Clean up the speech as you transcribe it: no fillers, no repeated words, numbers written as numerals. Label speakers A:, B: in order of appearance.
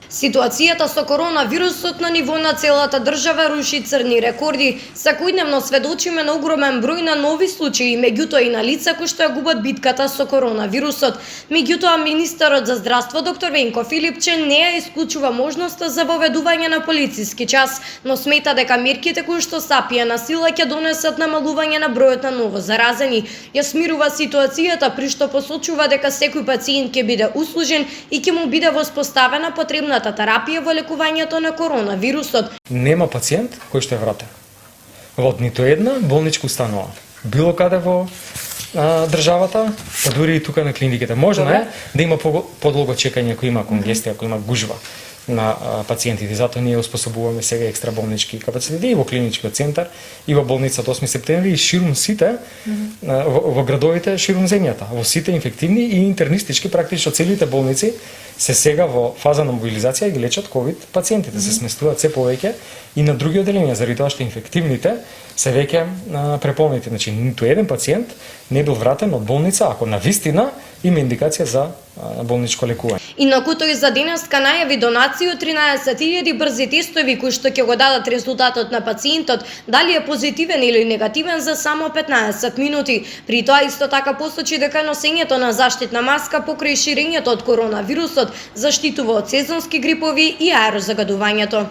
A: Ситуацијата со коронавирусот на ниво на целата држава руши црни рекорди. Секојдневно сведочиме на огромен број на нови случаи, меѓутоа и на лица кои што ја губат битката со коронавирусот. Меѓутоа, министерот за здравство доктор Венко Филипче не ја исклучува можноста за воведување на полициски час, но смета дека мерките кои што сапија на сила ќе донесат намалување на бројот на ново заразени. Ја смирува ситуацијата при што посочува дека секој пациент ќе биде услужен и ќе му биде воспоставена потребната терапија во лекувањето на коронавирусот.
B: Нема пациент кој што е вратен во ниту една болничка установа, било каде во државата, па дури и тука на клиниките. Можно е да има подолго чекање ако има конгестија, ако има гужва на пациентите. Затоа ние оспособуваме сега екстра болнички капацитети и во клиничкиот центар и во болницата 8 септември и ширум сите во градовите ширум земјата. Во сите инфективни и интернистички практично целите болници се сега во фаза на мобилизација и ги лечат ковид пациентите. Се сместуваат се повеќе и на други оделенија заради тоа што инфективните се веќе преполнети. Значи ниту еден пациент не бил вратен од болница ако навистина има индикација за болничко лекување.
A: Инаку тој за денеска најави донација од 13.000 брзи тестови кои што ќе го дадат резултатот на пациентот, дали е позитивен или негативен за само 15 минути. При тоа исто така посочи дека носењето на заштитна маска покрај ширењето од коронавирусот заштитува од сезонски грипови и аерозагадувањето.